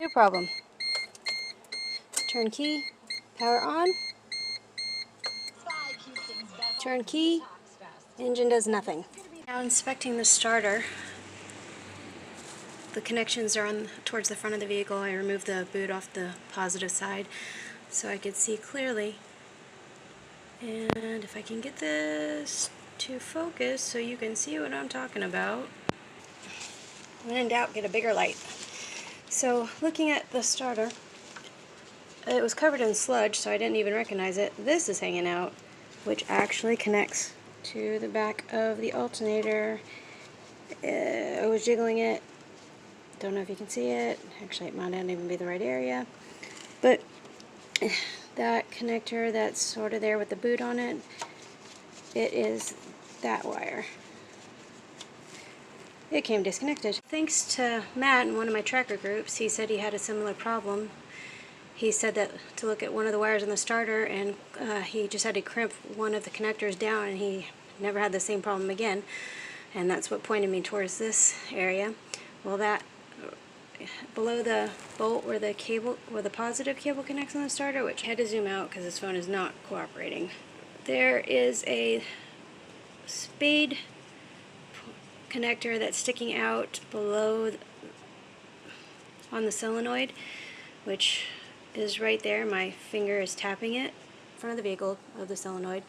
No problem. Turn key, power on. Turn key, engine does nothing. Now inspecting the starter. The connections are on towards the front of the vehicle. I removed the boot off the positive side so I could see clearly. And if I can get this to focus so you can see what I'm talking about. When in doubt, get a bigger light. So looking at the starter, it was covered in sludge, so I didn't even recognize it. This is hanging out, which actually connects to the back of the alternator. I was jiggling it. Don't know if you can see it. Actually, it might not even be the right area. But that connector that's sort of there with the boot on it, it is that wire. It came disconnected. Thanks to Matt in one of my tracker groups, he said he had a similar problem. He said that to look at one of the wires in the starter, and he just had to crimp one of the connectors down, and he never had the same problem again. And that's what pointed me towards this area. Well, that below the bolt where the cable, where the positive cable connects on the starter, which I had to zoom out because this phone is not cooperating. There is a spade connector that's sticking out below on the solenoid, which is right there. My finger is tapping it in front of the vehicle of the solenoid.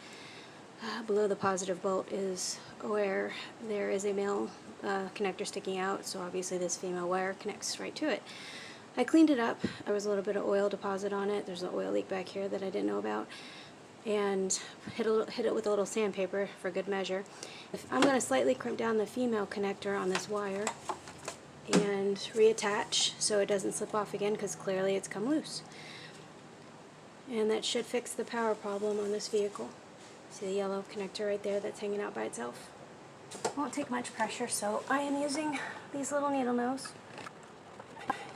Below the positive bolt is where there is a male connector sticking out, so obviously this female wire connects right to it. I cleaned it up. There was a little bit of oil deposit on it. There's an oil leak back here that I didn't know about, and hit it with a little sandpaper for good measure. I'm going to slightly crimp down the female connector on this wire and reattach so it doesn't slip off again, because clearly it's come loose. And that should fix the power problem on this vehicle. See the yellow connector right there that's hanging out by itself? Won't take much pressure, so I am using these little needle nose.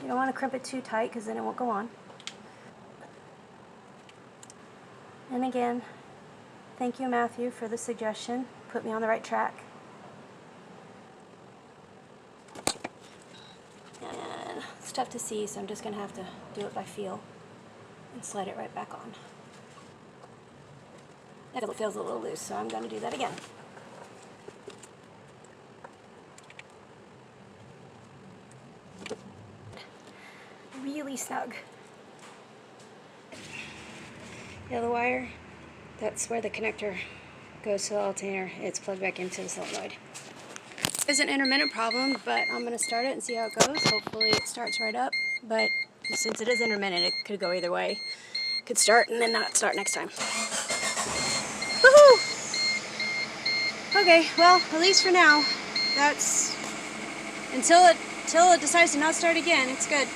You don't want to crimp it too tight because then it won't go on. And again, thank you, Matthew, for the suggestion. Put me on the right track. And it's tough to see, so I'm just going to have to do it by feel and slide it right back on. It feels a little loose, so I'm going to do that again. Really snug. The other wire, that's where the connector goes to the alternator. It's plugged back into the solenoid. It's an intermittent problem, but I'm going to start it and see how it goes. Hopefully it starts right up, but since it is intermittent, it could go either way. It could start and then not start next time. Woohoo! Okay, well, at least for now, that's until it decides to not start again. It's good.